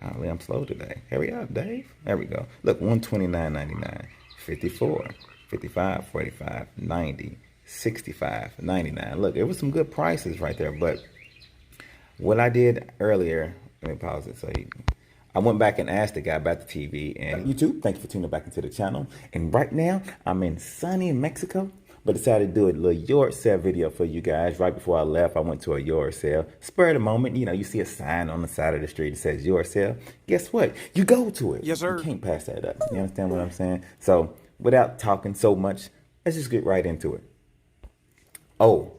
Golly, I'm slow today. Hurry up, Dave. There we go. Look, 129.99, 54, 55, 45, 90, 65, 99. Look, it was some good prices right there. But what I did earlier, let me pause it so I went back and asked the guy about the TV. And YouTube, thank you for tuning back into the channel. And right now, I'm in sunny Mexico, but decided to do a little yard sale video for you guys. Right before I left, I went to a yard sale. Spur of the moment, you know, you see a sign on the side of the street that says yard sale. Guess what? You go to it. Yes, sir. You can't pass that up. You understand what I'm saying? So without talking so much, let's just get right into it. Oh,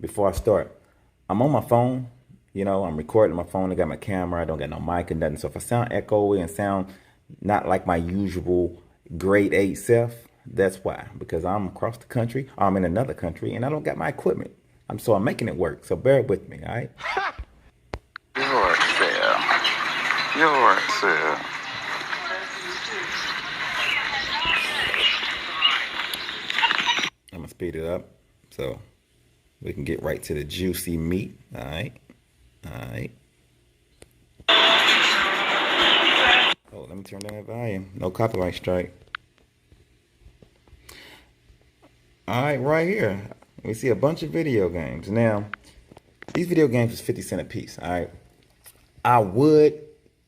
before I start, I'm on my phone. You know, I'm recording my phone. I got my camera. I don't got no mic or nothing. So if I sound echoey and sound not like my usual grade 8 self, that's why. Because I'm across the country. I'm in another country, and I don't got my equipment. I'm making it work. So bear with me, all right? Yourself. I'm gonna speed it up so we can get right to the juicy meat. All right. All right. Oh, let me turn down that volume. No copyright strike. All right, right here, we see a bunch of video games. Now, these video games is 50 cents a piece, all right?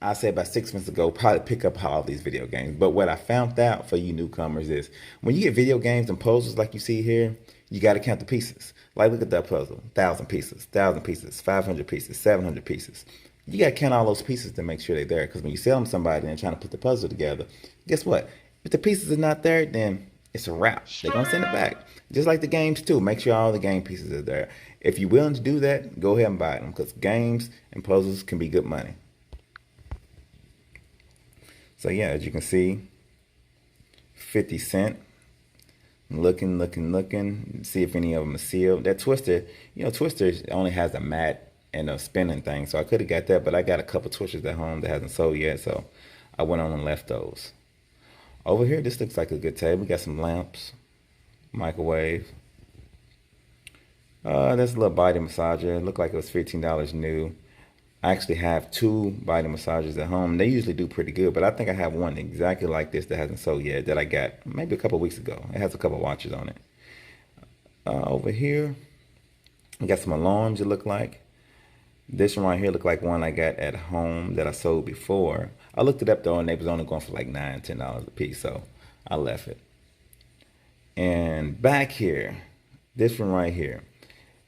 I said about 6 months ago, probably pick up all these video games. But what I found out for you newcomers is when you get video games and puzzles like you see here, you got to count the pieces. Like, look at that puzzle, 1,000 pieces, 1,000 pieces, 500 pieces, 700 pieces. You got to count all those pieces to make sure they're there. Because when you sell them to somebody and they're trying to put the puzzle together, guess what? If the pieces are not there, then it's a wrap. They're going to send it back. Just like the games too. Make sure all the game pieces are there. If you're willing to do that, go ahead and buy them. Because games and puzzles can be good money. So yeah, as you can see, 50 cents. Looking. See if any of them are sealed. That Twister, you know, Twister only has a mat and a spinning thing. So I could have got that, but I got a couple Twisters at home that hasn't sold yet. So I went on and left those. Over here, this looks like a good table. We got some lamps, microwave. That's a little body massager. It looked like it was $15 new. I actually have 2 body massagers at home. They usually do pretty good, but I think I have one exactly like this that hasn't sold yet that I got maybe a couple weeks ago. It has a couple watches on it. Over here, we got some alarms, it look like. This one right here looked like one I got at home that I sold before. I looked it up though, and they was only going for like $9, $10 a piece, so I left it. And back here, this one right here.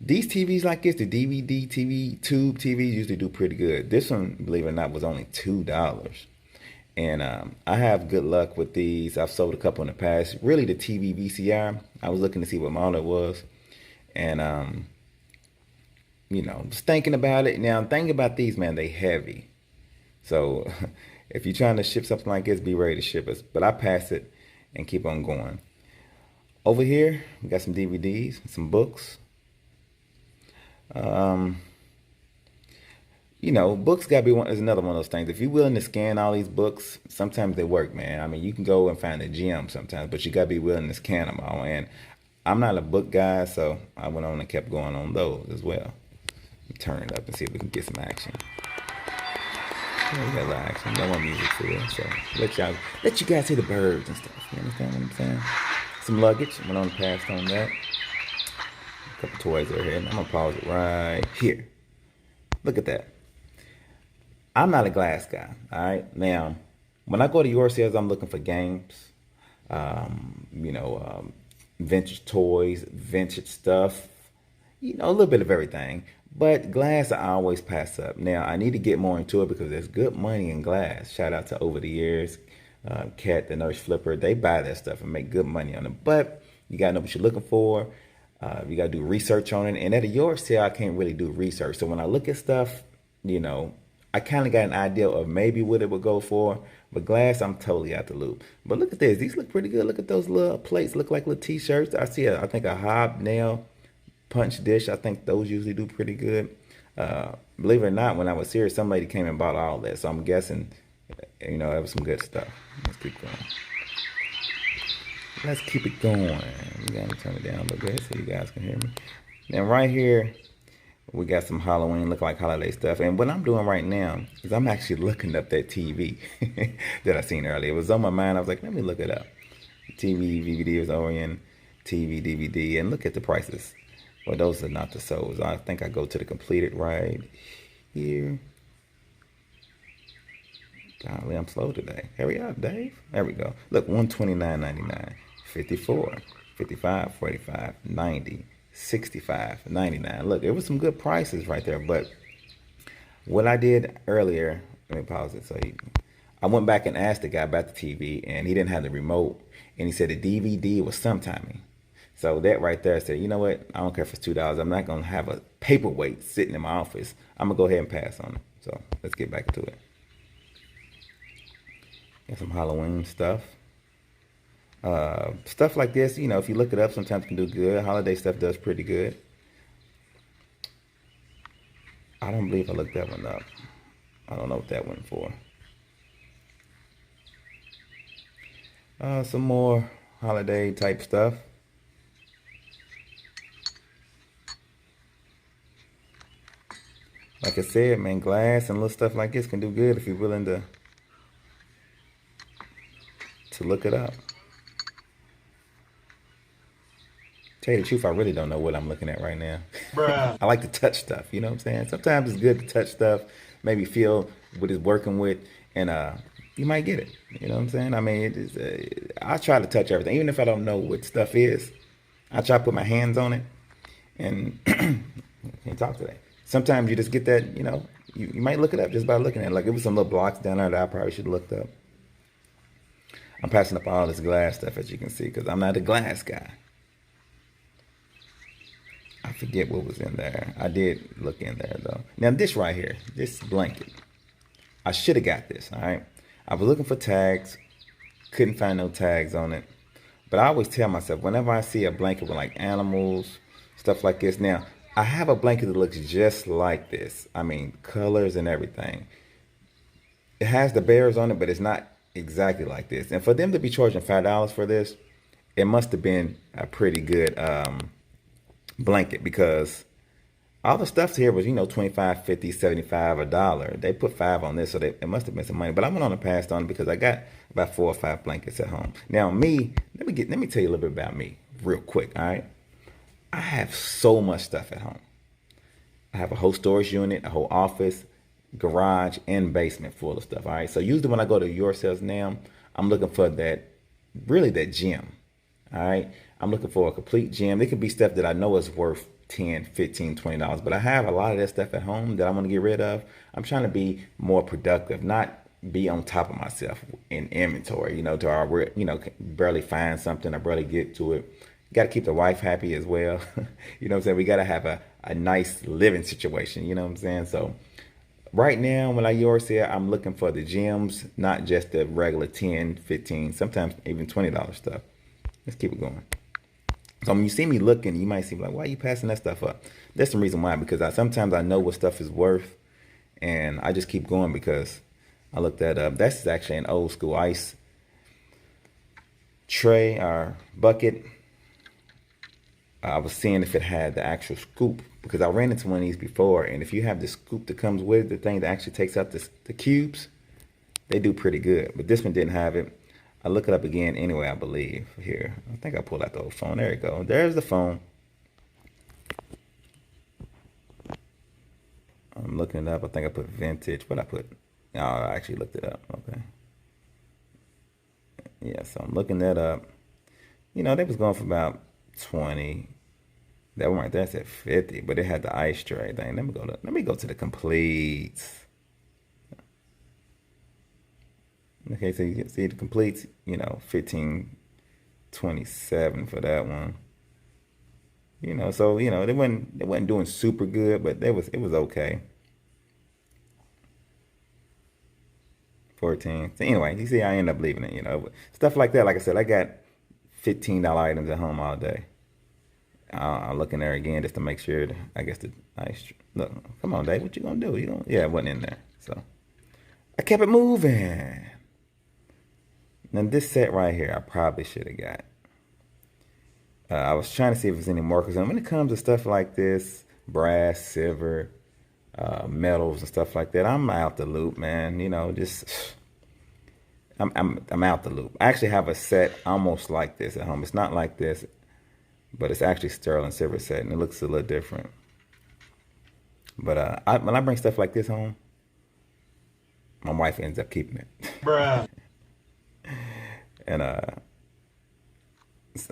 These TVs like this, the DVD TV, tube TVs usually do pretty good. This one, believe it or not, was only $2. And I have good luck with these. I've sold a couple in the past. Really, the TV VCR, I was looking to see what model it was. And, you know, just thinking about it. Now, I'm thinking about these, man, they heavy. So if you're trying to ship something like this, be ready to ship us. But I pass it and keep on going. Over here, we got some DVDs, some books. You know, books gotta be is another one of those things. If you're willing to scan all these books, sometimes they work, man. I mean, you can go and find a gem sometimes, but you gotta be willing to scan them all. And I'm not a book guy, so I went on and kept going on those as well. Turn it up and see if we can get some action. Yeah, we got a little action. No more music for it, so let you guys hear the birds and stuff. You understand what I'm saying? Some luggage. Went on and passed on that. A couple toys over here. I'm gonna pause it right here. Look at that. I'm not a glass guy. All right. Now, when I go to your sales, I'm looking for games. You know, vintage toys, vintage stuff. You know, a little bit of everything. But glass, I always pass up. Now, I need to get more into it because there's good money in glass. Shout out to Over the Years, Cat, the Nurse Flipper. They buy that stuff and make good money on it. But you got to know what you're looking for. You got to do research on it. And at a yard sale, I can't really do research. So when I look at stuff, you know, I kind of got an idea of maybe what it would go for. But glass, I'm totally out the loop. But look at this. These look pretty good. Look at those little plates. Look like little T-shirts. I see, I think a hobnail punch dish. I think those usually do pretty good. Believe it or not, when I was here, some lady came and bought all that. So I'm guessing, you know, that was some good stuff. Let's keep going. Let's keep it going. We gotta turn it down a little bit so you guys can hear me. Now right here, We got some Halloween, look like holiday stuff. And what I'm doing right now is I'm actually looking up that TV that I seen earlier. It was on my mind. I was like, let me look it up. TV, DVD is Orient, TV, DVD, and look at the prices. Well, those are not the souls. I think I go to the completed right here. Golly, I'm slow today. Hurry up, Dave. There we go. Look, $129.99, 54, 55, 45, 90, 65, 99. Look, it was some good prices right there. But what I did earlier, let me pause it. I went back and asked the guy about the TV, and he didn't have the remote, and he said the DVD was sometiming. So that right there said, you know what? I don't care if it's $2. I'm not gonna have a paperweight sitting in my office. I'm gonna go ahead and pass on it. So let's get back to it. Got some Halloween stuff. Stuff like this, you know, if you look it up, sometimes it can do good. Holiday stuff does pretty good. I don't believe I looked that one up. I don't know what that went for. Some more holiday type stuff. Like I said, man, glass and little stuff like this can do good if you're willing to look it up. Tell you the truth, I really don't know what I'm looking at right now. Bruh. I like to touch stuff, you know what I'm saying? Sometimes it's good to touch stuff, maybe feel what it's working with, and you might get it. You know what I'm saying? I mean, I try to touch everything, even if I don't know what stuff is. I try to put my hands on it, and can't talk today. Sometimes you just get that, you know, you might look it up just by looking at it. Like, it was some little blocks down there that I probably should have looked up. I'm passing up all this glass stuff, as you can see, because I'm not a glass guy. I forget what was in there. I did look in there, though. Now, this right here, this blanket, I should have got this, all right? I was looking for tags, couldn't find no tags on it. But I always tell myself, whenever I see a blanket with, like, animals, stuff like this. Now, I have a blanket that looks just like this. I mean, colors and everything. It has the bears on it, but it's not exactly like this. And for them to be charging $5 for this, it must have been a pretty good blanket, because all the stuff here was, you know, 25, 50, 75, $1. They put 5 on this, so it must have been some money. But I went on and passed on it because I got about 4 or 5 blankets at home. Now, me, let me tell you a little bit about me real quick, all right? I have so much stuff at home. I have a whole storage unit, a whole office, garage, and basement full of stuff, all right? So usually when I go to your sales now, I'm looking for that gym, all right? I'm looking for a complete gym. It could be stuff that I know is worth $10, $15, $20, but I have a lot of that stuff at home that I want to get rid of. I'm trying to be more productive, not be on top of myself in inventory, you know, to our, you know, barely find something or barely get to it. Got to keep the wife happy as well. You know what I'm saying? We got to have a nice living situation, you know what I'm saying? So right now, when I yours here, I'm looking for the gems, not just the regular 10, 15, sometimes even $20 stuff. Let's keep it going. So when you see me looking, you might see like, why are you passing that stuff up? That's the reason why, because sometimes I know what stuff is worth, and I just keep going because I looked that up. That's actually an old school ice tray or bucket. I was seeing if it had the actual scoop, because I ran into one of these before, and if you have the scoop that comes with the thing that actually takes out the cubes, they do pretty good. But this one didn't have it. I look it up again anyway, I believe, here. I think I pulled out the old phone. There you go. There's the phone. I'm looking it up. I think I put vintage. What I put? No, I actually looked it up. Okay. Yeah, so I'm looking that up. You know, they was going for about 20. That one right there said 50, but it had the ice tray thing. Let me go to the completes. Okay, so you can see the completes, you know, 15.27 for that one. You know, so you know, they wasn't doing super good, but it was okay. 14. So anyway, you see, I end up leaving it, you know. Stuff like that, like I said, I got $15 items at home all day. I'll look in there again just to make sure. I guess the ice. Look, come on, Dave, what you gonna do? Yeah, it wasn't in there, so I kept it moving. Now this set right here, I probably should have got. I was trying to see if there's any markers on. When it comes to stuff like this, brass, silver, metals and stuff like that. I'm out the loop, man. You know, just I'm out the loop. I actually have a set almost like this at home. It's not like this, but it's actually sterling silver set, and it looks a little different. But when I bring stuff like this home, my wife ends up keeping it. Bruh. And a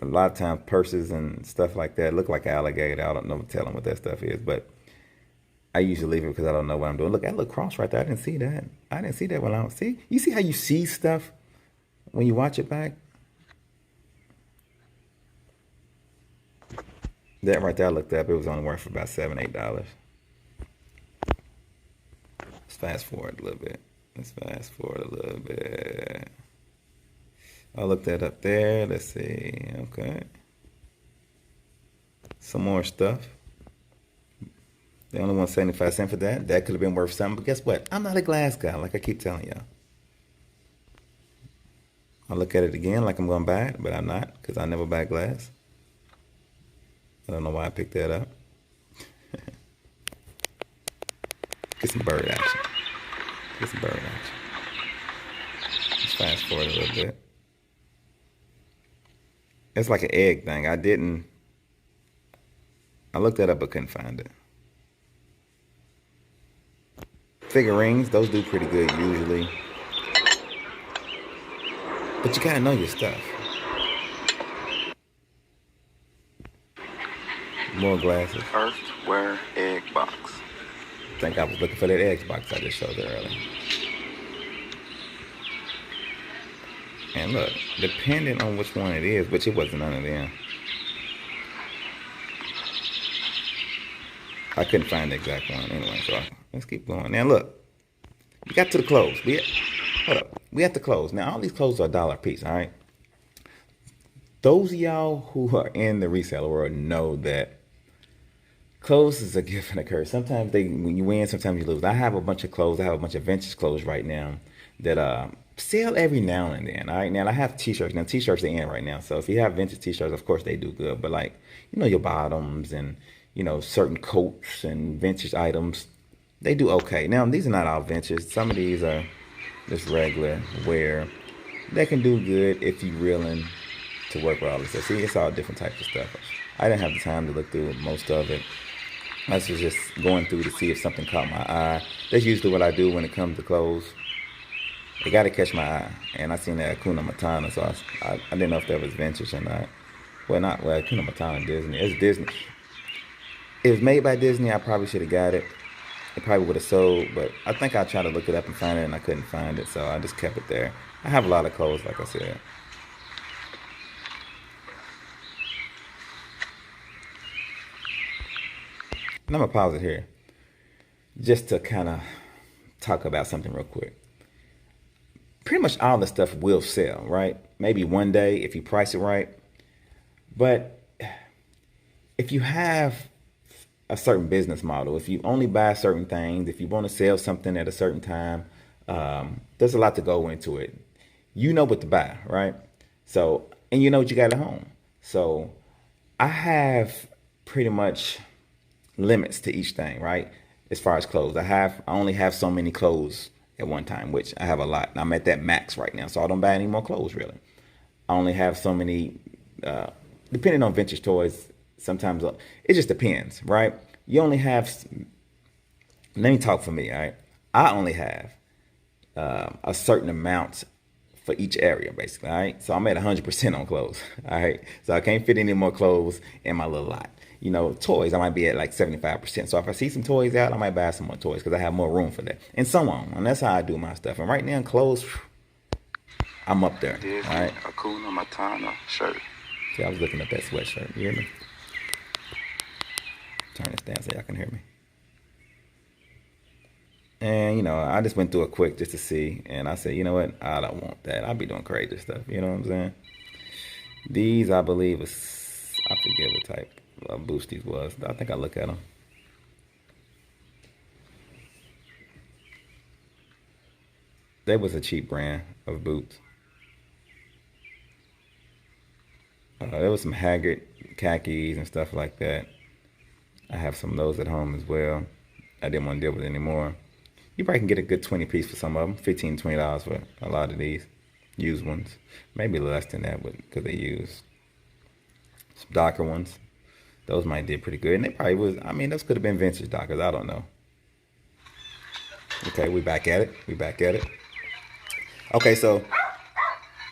lot of times purses and stuff like that look like alligator. I don't know, telling what that stuff is, but I usually leave it because I don't know what I'm doing. Look, that little cross right there. I didn't see that. I didn't see that when I don't see. You see how you see stuff when you watch it back? That right there, I looked up. It was only worth about $7, $8. Let's fast forward a little bit. Let's fast forward a little bit. I'll look that up there. Let's see. Okay. Some more stuff. They only want 75 cents for that. That could have been worth something. But guess what? I'm not a glass guy, like I keep telling y'all. I'll look at it again like I'm going to buy it, but I'm not, because I never buy glass. I don't know why I picked that up. Get some bird action. Get some bird action. Let's fast forward a little bit. It's like an egg thing. I looked that up but couldn't find it. Figurines, those do pretty good usually. But you gotta know your stuff. More glasses. Earthware egg box. I think I was looking for that egg box I just showed you earlier. And look, depending on which one it is, which it wasn't none of them. I couldn't find the exact one anyway, so let's keep going. Now look, we got to the clothes. Hold up, we at the clothes. Now all these clothes are $1 a piece, all right? Those of y'all who are in the reseller world know that clothes is a gift and a curse. Sometimes when you win, sometimes you lose. I have a bunch of clothes. I have a bunch of vintage clothes right now that sell every now and then. All right, now I have t-shirts. Now t-shirts are in right now, so if you have vintage t-shirts, of course they do good. But like, you know, your bottoms and, you know, certain coats and vintage items, they do okay. Now these are not all vintage. Some of these are just regular wear. They can do good if you're willing to work with all this stuff. See, it's all different types of stuff. I didn't have the time to look through most of it. I was just going through to see if something caught my eye. That's usually what I do when it comes to clothes. It got to catch my eye. And I seen that Hakuna Matata, so I didn't know if that was vintage or not. Well, Hakuna Matata Disney. It's Disney. It was made by Disney. I probably should have got it. It probably would have sold, but I think I tried to look it up and find it, and I couldn't find it, so I just kept it there. I have a lot of clothes, like I said. And I'm going to pause it here just to kind of talk about something real quick. Pretty much all the stuff will sell, right? Maybe one day if you price it right. But if you have a certain business model, if you only buy certain things, if you want to sell something at a certain time, there's a lot to go into it. You know what to buy, right? So, and you know what you got at home. So I have pretty much limits to each thing, right? As far as clothes, I only have so many clothes at one time, which I have a lot. I'm at that max right now, so I don't buy any more clothes really. I only have so many, depending on vintage toys, sometimes it just depends, right? You only have, let me talk for me, all right? I only have a certain amount for each area, basically, all right? So I'm at 100% on clothes, all right? So I can't fit any more clothes in my little lot. You know, toys, I might be at like 75%. So if I see some toys out, I might buy some more toys because I have more room for that. And so on. And that's how I do my stuff. And right now in clothes, I'm up there. Disney, all right? Hakuna Matata shirt. See, I was looking at that sweatshirt. You hear me? Turn this down so y'all can hear me. And, you know, I just went through it quick just to see. And I said, you know what? I don't want that. I'll be doing crazy stuff. You know what I'm saying? These, I believe, is, I forget what type of boost these was. I think I look at them. They was a cheap brand of boots. There was some Haggard khakis and stuff like that. I have some of those at home as well. I didn't want to deal with it anymore. You probably can get a good 20 piece for some of them. $15, $20 for a lot of these used ones. Maybe less than that, but because they use some darker ones. Those might did pretty good. And they probably was, I mean, those could have been vintage Dockers. I don't know. Okay, we back at it. We back at it. Okay, so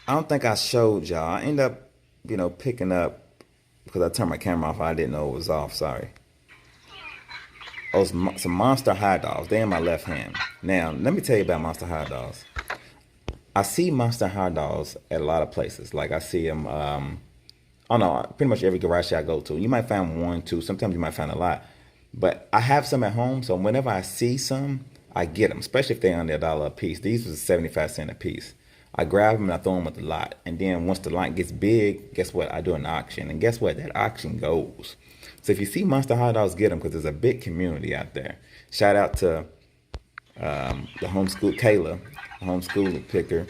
I don't think I showed y'all. I ended up, picking up, because I turned my camera off. I didn't know it was off. Sorry. Oh, some Monster High Dogs. They're in my left hand. Now, let me tell you about Monster High Dogs. I see Monster High Dogs at a lot of places. Like I see them, I don't know, pretty much every garage I go to. You might find one, two. Sometimes you might find a lot. But I have some at home, so whenever I see some, I get them, especially if they're under $1 a piece. These was 75 cents a piece. I grab them and I throw them with the lot. And then once the lot gets big, guess what? I do an auction. And guess what? That auction goes. So if you see Monster High Dogs, get them, because there's a big community out there. Shout out to the homeschool Kayla, the homeschool picker.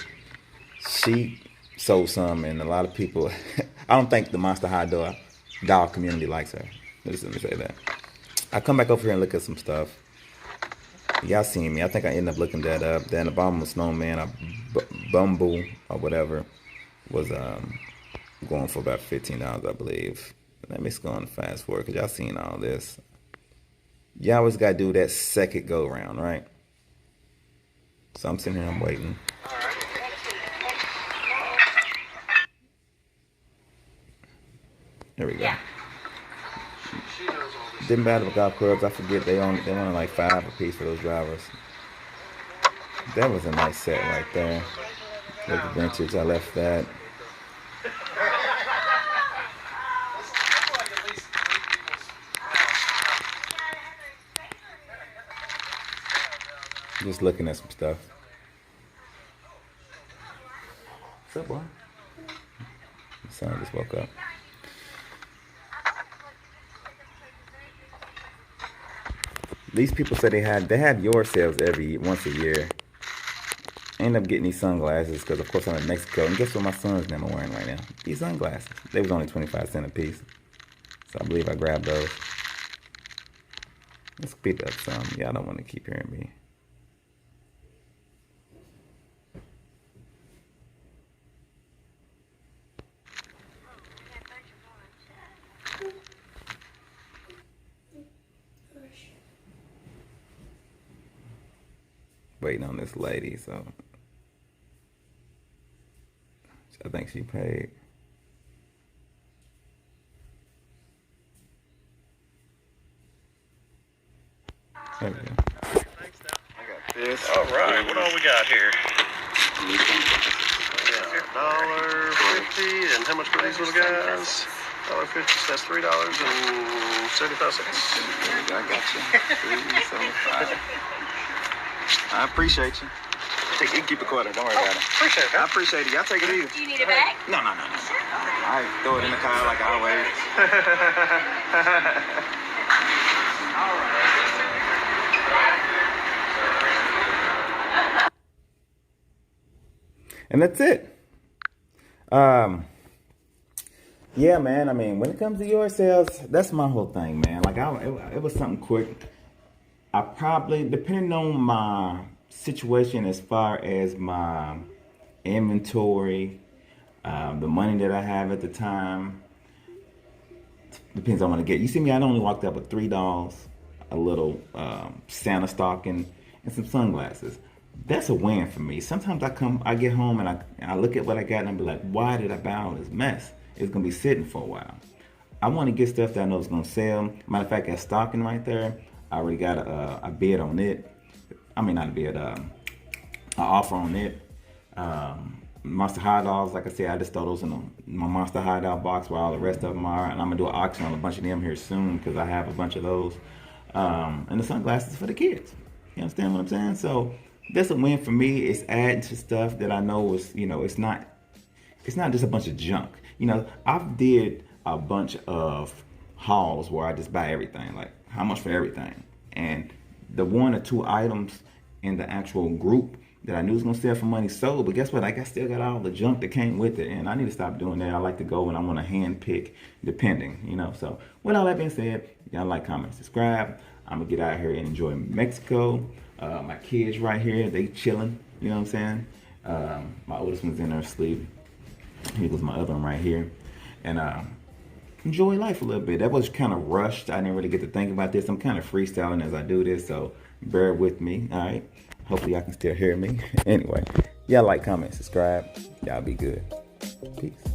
She sold some, and a lot of people. I don't think the Monster High Dog community likes her. Let me say that. I come back over here and look at some stuff. Y'all seen me. I think I ended up looking that up. Then the Abominable Snowman, Bumble or whatever, was going for about $15, I believe. Let me go on and fast forward, because y'all seen all this. You always got to do that second go round, right? So I'm sitting here, I'm waiting. There we go. Didn't matter with golf clubs. I forget they only like $5 a piece for those drivers. That was a nice set right there. Look at vintage. I left that. Just looking at some stuff. What's up, boy? The son just woke up. These people said they have your sales once a year. I end up getting these sunglasses because, of course, I'm in Mexico. And guess what my son's them are wearing right now? These sunglasses. They was only 25 cents a piece. So I believe I grabbed those. Let's speed up some. Y'all don't want to keep hearing me. Waiting on this lady, so I think she paid. There we go. I got this. All right, what all we got here? $1.50, and how much for these little guys? $1.50, so that's $3.75. I got you. $3.75. I appreciate you. You can keep the quarter. Don't worry about it. Appreciate it. I appreciate it. Y'all take it easy. Do you need a bag? No. I throw it in the car like always. And that's it. Yeah, man. I mean, when it comes to your sales, that's my whole thing, man. Like, it was something quick. I probably, depending on my situation as far as my inventory, the money that I have at the time, depends on what I get. You see me, I only walked up with $3, a little Santa stocking, and some sunglasses. That's a win for me. Sometimes I get home and I look at what I got and I be like, why did I buy all this mess? It's gonna be sitting for a while. I want to get stuff that I know is gonna sell. Matter of fact, that stocking right there, I already got a bid on it. I mean, not a bid, an offer on it. Monster High Dogs, like I said, I just throw those in my Monster High Dog box where all the rest of them are, and I'm gonna do an auction on a bunch of them here soon because I have a bunch of those. And the sunglasses for the kids. You understand what I'm saying? So that's a win for me. It's adding to stuff that I know is, it's not just a bunch of junk. I've did a bunch of hauls where I just buy everything, like how much for everything. And the 1 or 2 items in the actual group that I knew was gonna sell for money sold, but guess what? I still got all the junk that came with it, and I need to stop doing that. I like to go and I want to hand pick depending, you know. So with all that being said, y'all like, comment, subscribe. I'm gonna get out here and enjoy Mexico. My kids right here, they chilling, you know what I'm saying? My oldest one's in her sleep. Here goes my other one right here. And enjoy life a little bit. That was kind of rushed. I didn't really get to think about this. I'm kind of freestyling as I do this, so bear with me, all right? Hopefully y'all can still hear me. Anyway, y'all like, comment, subscribe. Y'all be good. Peace.